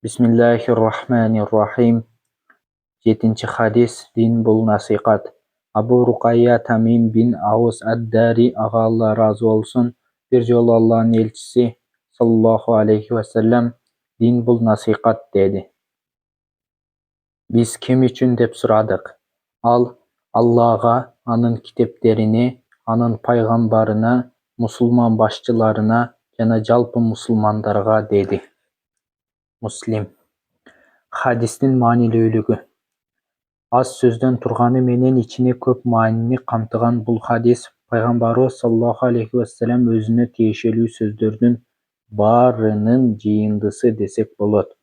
Bismillahirrahmanirrahim. 7-ci hadis. Din bul nasihat. Abu Ruqayya Tamim bin Avs ad-Dari, ağa Allah razı olsun, bir jol Allah'ın elçisi sallallahu aleyhi ve sellem din bul nasihat dedi. Biz kim için dep suradık. Al Allah'a, anın kitaplarını, anın paygambarına, musulman başçılarına jana jalpı musulmandarga dedi. Muslim. Hadistин маанилүүлүгү. Аз сөздөн турганы менен ичине көп маанини камтыган бул хадис пайгамбарыбыз саллаллаху алейхи вассалам өзүнө тиешелүү сөздөрдүн баарынын жыйындысы десек болот.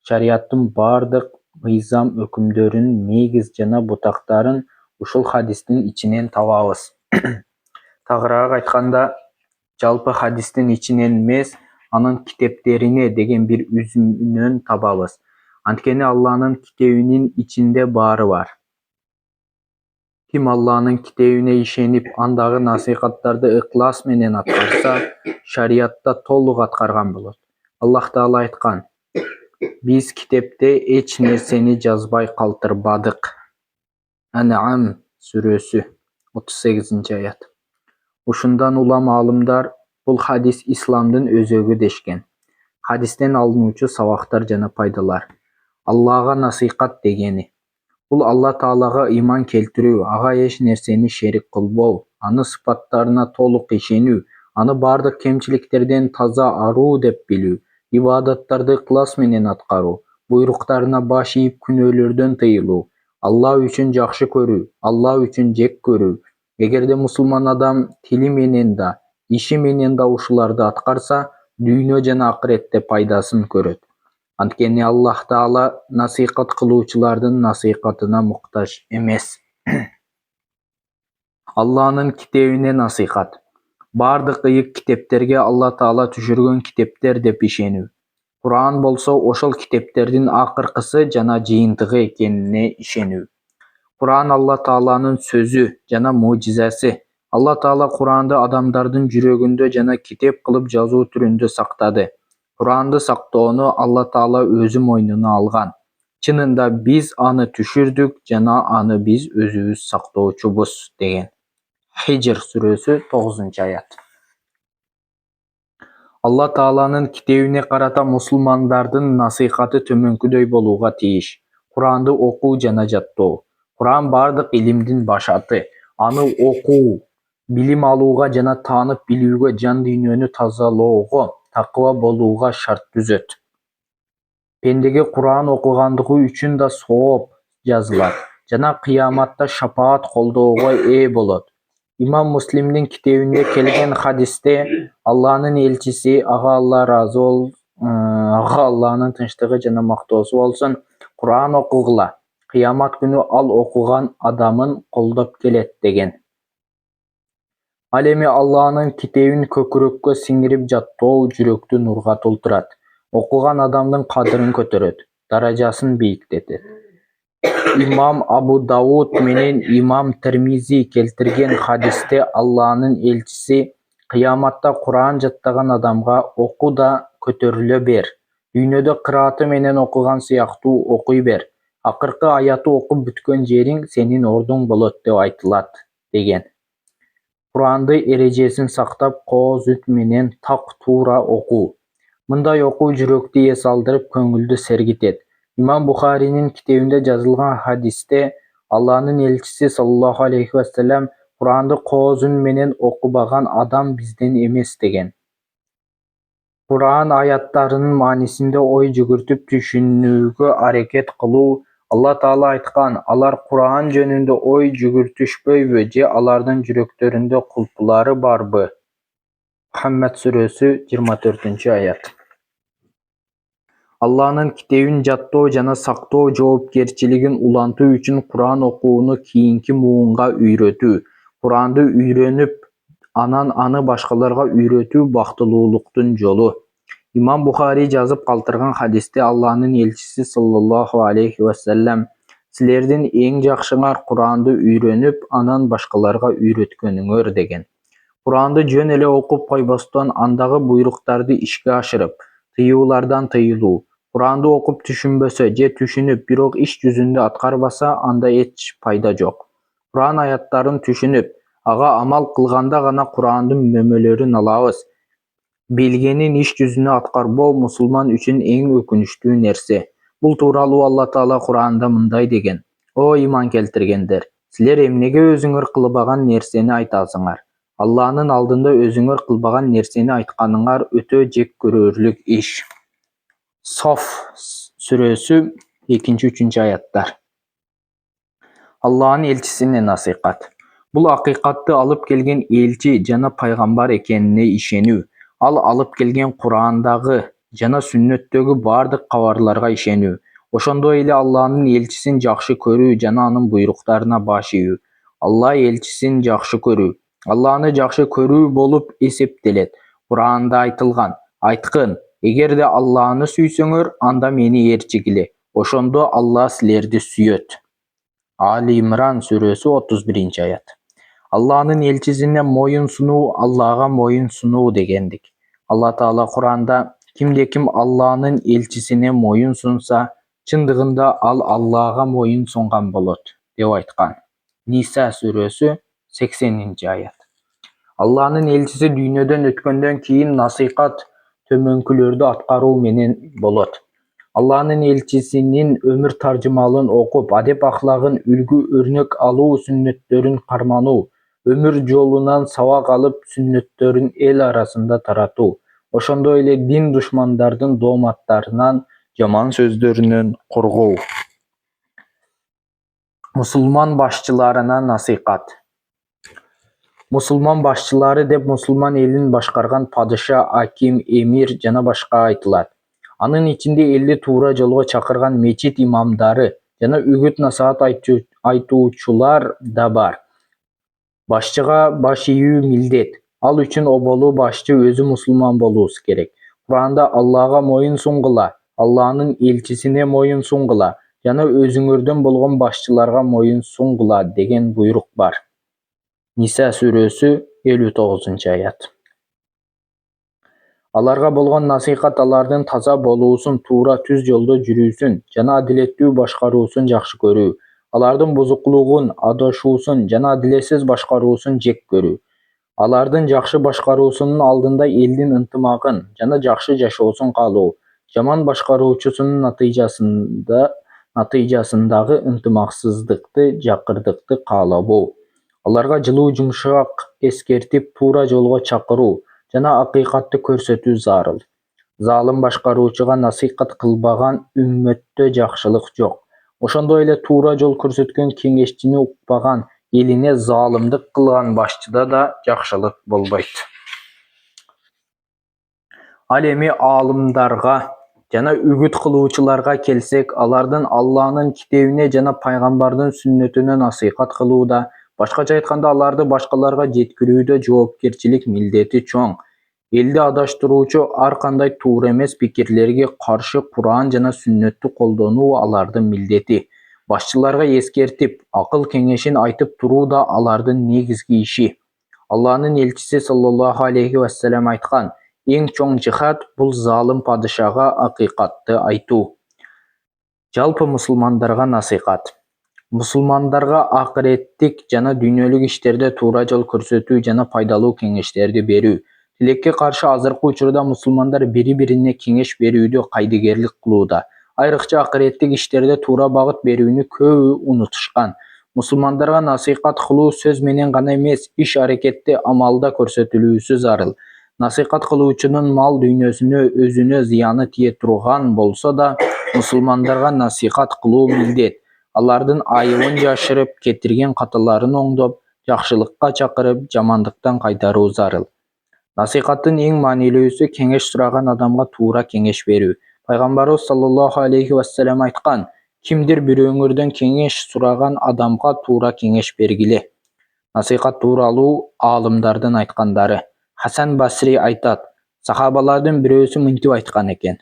Шарияттын бардык мыйзам өкүмдөрүнүн негиз жана бутактарын ушул хадистин ичинен табабыз. Тагыраак айтканда, жалпы хадистин ичинен эмес, анын китептерине деген бир үзүнөн табабыз. Анткени Алланын китебинин ичинде баары бар. Ким Алланын китебине ишенип, андагы насихаттарды ыклас менен аткарса, шариятта толук аткарган болот. Аллах Таала айткан: "Биз китепте эч нерсени жазбай калтырбадык". Ан'ам сүрөсү 38-аят. Ушундан улам алымдар бул хадис исламдын өзөгү дешкен. Хадистен алынуучу сабактар жана пайдалар. Аллага насихат дегени. Бул Алла Таалага ыйман келтирүү, ага эч нерсени шерик кылбоо, аны сыпаттарына толук ишенүү, аны бардык кемчиликтерден таза аруу деп билүү, ибадаттарды ыклас менен аткаруу, буйруктарына баш ийип күнөөлөрдөн тыйылуу, Алла үчүн жакшы көрүү, Алла үчүн жек көрүү. Эгерде мусулман адам тили менен да, иши менен да ушуларды аткарса, дүйнө жана акыретте пайдасын көрөт. Анткени Аллах Таала насихат кылуучулардын насихатына муктаж эмес. Алланын китебине насихат. Бардык ыйык китептерге Алла Таала түшүргөн китептер деп ишенүү. Куран болсо ошол китептердин акыркысы жана жыйынтыгы экенине ишенүү. Куран Алла Тааланын сөзү жана мужизасы. Алла Таала Куранды адамдардын жүрөгүндө жана китеп кылып жазуу түрүндө сактады. Куранды сактоону Алла Таала өзү мойнуна алган. Чынында биз аны түшүрдүк жана аны биз өзүбүз сактоочубуз деген. Хижр сүрөсү 9-аят. Алла Тааланын китебине карата мусулмандардын насихаты төмөнкүдөй болууга тийиш. Куранды окуу жана жаттоо. Куран бардык илимдин башаты. Аны окуу, билим алууга жана таанып билүүгө, жан дүйнөнү тазалоого, такыба болууга шарт түзөт. Пендеге Куран окугандыгы үчүн да сооп жазылат жана кыяматта шапаат колдоого ээ болот. Имам Муслимдин китебинде келген хадисте Алланын элчиси, ага Алланын тынчтыгы жана мактоосу болсун, Куран окугула, кыямат күнү ал окуган адамын колдоп келет деген. Ал эми Алланын китебин көкүрөккө сиңирип жаттоо жүрөктү нурга толтурат. Окуган адамдын кадырын көтөрөт, даражасын бийиктетет. Имам Абу Дауд менен Имам Термизи келтирген хадисте Алланын элчиси кыяматта Куран жаттаган адамга оку да көтөрүлө бер. Дүйнөдө кырааты менен окуган сыяктуу окуй бер. Акыркы аятты окуп бүткөн жериң сенин ордуң болот деп айтылат деген. Куранды эрежесин сактап, кооз үт менен так туура окуу. Мындай окуу жүрөктү эс алдырып, көңүлдү сергитет. Имам Бухаринин китебинде жазылган хадисте Алланын элчиси саллаллаху алейхи вассалам Куранды кооз үн менен окубаган адам бизден эмес деген. Куран аяттарынын маанисинде ой жүгүртүп түшүнүүгө аракет кылуу. Алла Таала айткан: "Алар Куран жөнүндө ой жүгүртүшпөйбү же алардын жүрөктөрүндө кулпулары барбы?" Мухаммед сүрөсү 24-аят. Алланын китебин жаттоо жана сактоо жоопкерчилигин улантуу үчүн Куран окууну кийинки муунга үйрөтүү. Куранды үйрөнүп, анан аны башкаларга үйрөтүү бактылуулуктун жолу. Имам Бухари жазып калтырган хадисте Алланын элчиси саллаллаху алейхи вассалам: "Силердин эң жакшыңар Куранды үйрөнүп, анан башкаларга үйрөткөнүңөр" деген. Куранды жөн эле окуп койбостон, андагы буйруктарды ишке ашырып, тыюулардан тыйылуу, Құранды оқып түшінбөсө же түшүнүп, бирок иш жүзүндө аткарбаса, анда эч пайда жок. Құран аяттарын түшүнүп, ага амал кылганда гана Курандын мөмөлөрүн алабыз. Билгенин иш жүзүнө аткарбоо мусулман үчүн эң өкүнүчтүү нерсе. Бул тууралуу Алла Таала Куранда мындай деген: О иман келтиргендер, силер эмнеге өзүңөр кылбаган нерсени айтасыңар? Алланын алдында өзүңөр кылбаган нерсени айтканыңар өтө жек көрөрлүк иш. Соф сүрөсү 2-3 аяттар. Алланын элчисине насыйкат. Бул акыйкатты алып келген элчи жана пайгамбар экенине ишенүү. Ал алып келген Курандагы жана сүннөттөгү бардык кабарларга ишенүү. Ошондой эле Алланын элчисин жакшы көрүү жана анын буйруктарына баш ийүү. Алла элчисин жакшы көрүү, Алланы жакшы көрүү болуп эсептелет. Куранда айтылган: Айткын, эгерде Алланы сүйсөңөр, анда мени ээрчигиле. Ошондо Алла силерди сүйөт. Али Имран сүрөсү 31-аят. Алланын элчисине моюн сунуу Аллага моюн сунуу дегендик. Алла Таала Куранда: Кимде-ким Алланын элчисине моюн сунса, чындыгында ал Аллага моюн сунган болот, деп айткан. Ниса сүрөсү 80-аят. Алланын элчиси дүйнөдөн өткөндөн кийин насыйкат төмөнкүлөрдү аткаруу менен болот. Алланын элчисинин өмүр таржымалын окуп, адеп ахлагын үлгү өрнөк алуу, сүннөттөрүн кармануу, өмүр жолунан сабак алып, сүннөттөрүн эл арасында таратуу, ошондой эле дин душмандардын дооматтарынан, жаман сөздөрүнөн коргоо. Мусулман башчыларына насыйкат. Мусулман башчылары деп мусулман элин башкарган падыша, аким, эмир жана башка айтылат. Анын ичинде элди туура жолго чакырган мечит имамдары жана үгүт насаат айтуучулар да бар. Башчыга баш ийүү милдет. Ал үчүн оболу башчы өзү мусулман болуусу керек. Куранда Аллага моюн сунгула, Алланын элчисине моюн сунгула жана өзүңөрдөн болгон башчыларга моюн сунгула деген буйрук бар. Ниса сүрөсү 59-аят. Аларга болгон насыйкат алардын таза болуусун, туура түз жолдо жүрүүсүн жана адилеттүү башкаруусун жакшы көрүү. Алардын бузуклугун, адашуусун жана адилетсиз башкаруусун жек көрүү. Алардын жакшы башкаруусунун алдында элдин ынтымагын жана жакшы жашоосун каалоо. Жаман башкаруучусунун натыйжасындагы ынтымаксыздыкты, жакырдыкты каалабоо. Аларга жылуу жумшак эскертип, туура жолго чакыруу жана акыйкатты көрсөтүү зарыл. Залым башкаруучуга насыйкат кылбаган үммөттө жакшылык жок. Ошондой эле туура жол көрсөткөн кеңешчини укпаган, элине залымдык кылган башчыда да жакшылык болбойт. Ал эми аалымдарга жана үгүт кылуучуларга келсек, алардын Алланын китебине жана пайгамбардын сүннөтүнө насыйкат кылууда, башкача айтканда аларды башкаларга жеткирүүдө жоопкерчилик милдети чоң. Элди адаштыруучу ар кандай туура эмес пикирлерге каршы Куран жана сүннөттү колдонуу алардын милдети. Башчыларга эскертип, акыл кеңешин айтып туруу да алардын негизги иши. Алланын элчиси саллаллаху алейхи вассалам айткан: Эң чоң жихад бул залым падышага акыйкатты айтуу. Жалпы мусулмандарга насыйкат. Мусулмандарга акыреттик жана дүйнөлүк иштерде туура жол көрсөтүү жана пайдалуу кеңештерди берүү. Тилекке каршы азыркы учурда мусулмандар бири-бирине кеңеш берүүдө кайдыгерлик кылууда. Айрыкча акыреттик иштерде туура багыт берүүнү көбү унутушкан. Мусулмандарга насыйкат кылуу сөз менен гана эмес, иш-аракетте, амалда көрсөтүлүүсү зарыл. Насыйкат кылуучунун мал дүйнөсүнө, өзүнө зыяны тие турган болсо да, мусулмандарга насыйкат кылуу милдет. Алардын айыбын жашырып, кетирген каталарын оңдоп, жакшылыкка чакырып, жамандыктан кайтаруу зарыл. Насыйкаттын эң маанилүүсү кеңеш сураган адамга туура кеңеш берүү. Пайгамбарыбыз саллаллаху алейхи вассалам айткан: Кимдир бирөөңөрдөн кеңеш сураган адамга туура кеңеш бергиле. Насыйкат тууралуу аалымдардын айткандары. Хасан Басри айтат: Сахабалардын бирөөсү мынтип айткан экен: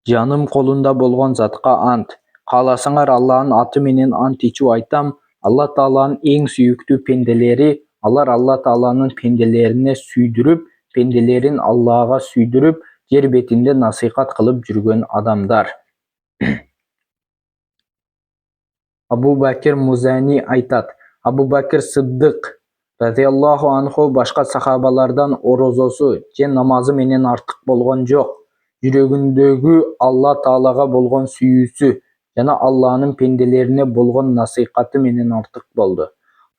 Жаным колунда болгон затка ант. Кааласаңар Алланын аты менен ант ичип айтам, Алла Тааланын эң сүйүктүү пенделери, алар Алла Тааланын пенделерине сүйдүрүп, пенделерин Аллага сүйдүрүп, жер бетинде насихат кылып жүргөн адамдар. Абу Бакир Музани айтат: Абу Бакир Сыддык радиаллаху анху башка сахабалардан орозосу же намазы менен артык болгон жок. Жүрөгүндөгү Алла Таалага болгон сүйүүсү жана Алланын пенделерине болгон насихаты менен артык болду.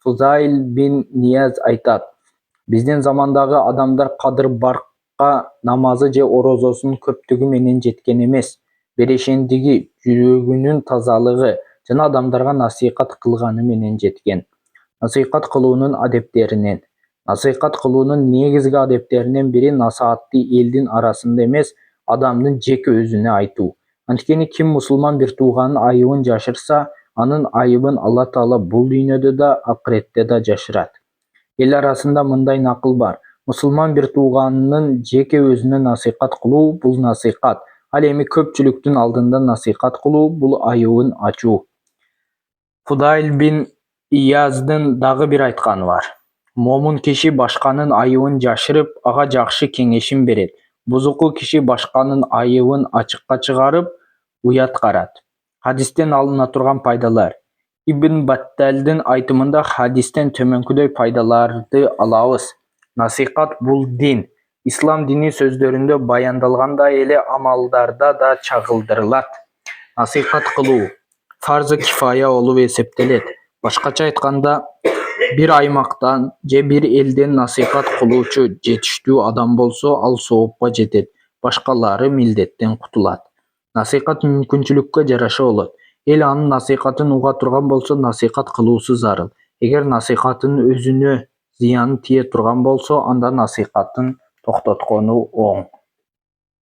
Фузайл бин Нияз айтат: биздин замандагы адамдар Кадыр Баркка намазы же орозосунун көптүгү менен жеткен эмес, берешендиги, жүрөгүнүн тазалыгы жана адамдарга насихат кылганы менен жеткен. Насихат кылуунун адептеринен. Насихат кылуунун негизги адептеринен бири насаатты элдин арасында эмес, адамдын жеке өзүнө айтуу. Анткени ким мусулман бир тууганын айыбын жашырса, анын айыбын Алла Таала бул дүйнөдө да, акыретте да жашырат. Эл арасында мындай накыл бар: мусулман бир тууганынын жеке өзүнө насихат кылуу — бул насихат. Ал эми көпчүлүктүн алдында насихат кылуу — бул айыбын ачуу. Фудайл бин Ияздын дагы бир айтканы бар: момун киши башканын айыбын жашырып, ага жакшы кеңешин берет. Бузуку киши башканын айыбын ачыкка чыгарып, уят карат. Хадистен алына турган пайдалар. Ибн Батталдын айтымында хадистен төмөнкүдөй пайдаларды алабыз. Насихат — бул дин. Ислам дини сөздөрүндө баяндалгандай эле амалдарда да чагылдырылат. Насихат кылуу фарзы кифая болуп эсептелет. Башкача айтканда, бир аймактан же бир элден насихат кылуучу жетиштүү адам болсо, ал соопко жетет, башкалары милдеттен кутулат. Насихат мүмкүнчүлүккө жараша болот. Эл анын насихатын уга турган болсо, насихат кылуусу зарыл. Эгер насихаттын өзүнө зыяны тие турган болсо, анда насихатын токтоткону оң.